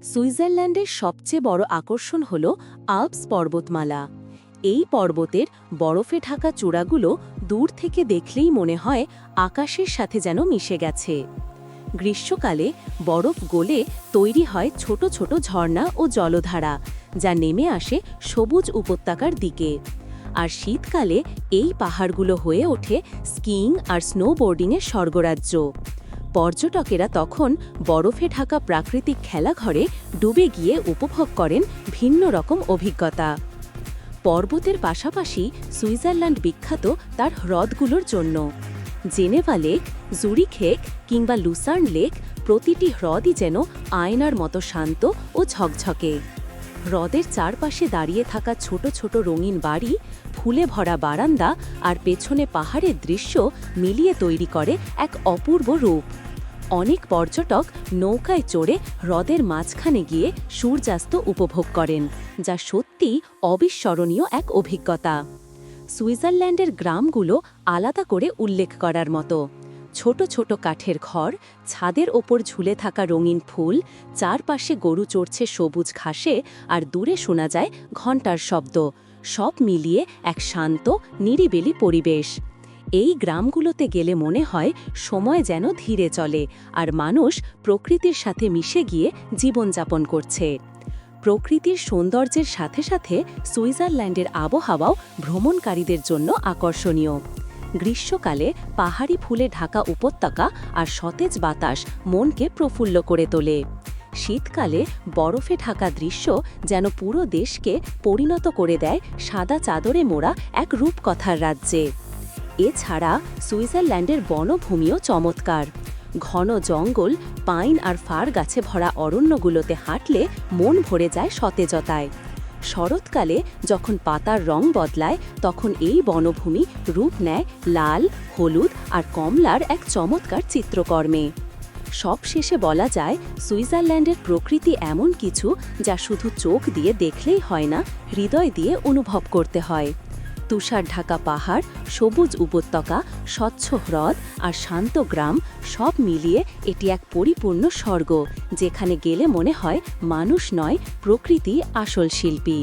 সুইজারল্যান্ডের সবচেয়ে বড় আকর্ষণ হল আল্পস পর্বতমালা। এই পর্বতের বরফে ঢাকা চূড়াগুলো দূর থেকে দেখলেই মনে হয় আকাশের সাথে যেন মিশে গেছে। গ্রীষ্মকালে বরফ গলে তৈরি হয় ছোট ছোট ঝর্ণা ও জলধারা, যা নেমে আসে সবুজ উপত্যকার দিকে। আর শীতকালে এই পাহাড়গুলো হয়ে ওঠে স্কিইং আর স্নোবোর্ডিংয়ের স্বর্গরাজ্য। পর্যটকেরা তখন বরফে ঢাকা প্রাকৃতিক খেলাঘরে ডুবে গিয়ে উপভোগ করেন ভিন্ন রকম অভিজ্ঞতা। পর্বতের পাশাপাশি সুইজারল্যান্ড বিখ্যাত তার হ্রদগুলোর জন্য। জেনেভা লেক, জুরিখ লেক কিংবা লুসার্ন লেক, প্রতিটি হ্রদই যেন আয়নার মতো শান্ত ও ঝকঝকে। হ্রদের চারপাশে দাঁড়িয়ে থাকা ছোট ছোট রঙিন বাড়ি, ফুলে ভরা বারান্দা আর পেছনে পাহাড়ের দৃশ্য মিলিয়ে তৈরি করে এক অপূর্ব রূপ। অনেক পর্যটক নৌকায় চড়ে হ্রদের মাঝখানে গিয়ে সূর্যাস্ত উপভোগ করেন, যা সত্যিই অবিস্মরণীয় এক অভিজ্ঞতা। সুইজারল্যান্ডের গ্রামগুলো আলাদা করে উল্লেখ করার মতো। ছোট ছোট কাঠের ঘর, ছাদের ওপর ঝুলে থাকা রঙিন ফুল, চারপাশে গরু চড়ছে সবুজ ঘাসে, আর দূরে শোনা যায় ঘণ্টার শব্দ, সব মিলিয়ে এক শান্ত নিরিবিলি পরিবেশ। এই গ্রামগুলোতে গেলে মনে হয় সময় যেন ধীরে চলে, আর মানুষ প্রকৃতির সাথে মিশে গিয়ে জীবনযাপন করছে। প্রকৃতির সৌন্দর্যের সাথে সাথে সুইজারল্যান্ডের আবহাওয়াও ভ্রমণকারীদের জন্য আকর্ষণীয়। গ্রীষ্মকালে পাহাড়ি ফুলে ঢাকা উপত্যকা আর সতেজ বাতাস মনকে প্রফুল্ল করে তোলে। শীতকালে বরফে ঢাকা দৃশ্য যেন পুরো দেশকে পরিণত করে দেয় সাদা চাদরে মোড়া এক রূপকথার রাজ্যে। এছাড়া সুইজারল্যান্ডের বনভূমিও চমৎকার। ঘন জঙ্গল, পাইন আর ফার গাছে ভরা অরণ্যগুলোতে হাঁটলে মন ভরে যায় সতেজতায়। শরৎকালে যখন পাতার রং বদলায়, তখন এই বনভূমি রূপ নেয় লাল, হলুদ আর কমলার এক চমৎকার চিত্রকর্মে। সবশেষে বলা যায়, সুইজারল্যান্ডের প্রকৃতি এমন কিছু যা শুধু চোখ দিয়ে দেখলেই হয় না, হৃদয় দিয়ে অনুভব করতে হয়। তুষার ঢাকা পাহাড়, সবুজ উপত্যকা, স্বচ্ছ হ্রদ আর শান্ত গ্রাম, সব মিলিয়ে এটি এক পরিপূর্ণ স্বর্গ, যেখানে গেলে মনে হয় মানুষ নয়, প্রকৃতি আসল শিল্পী।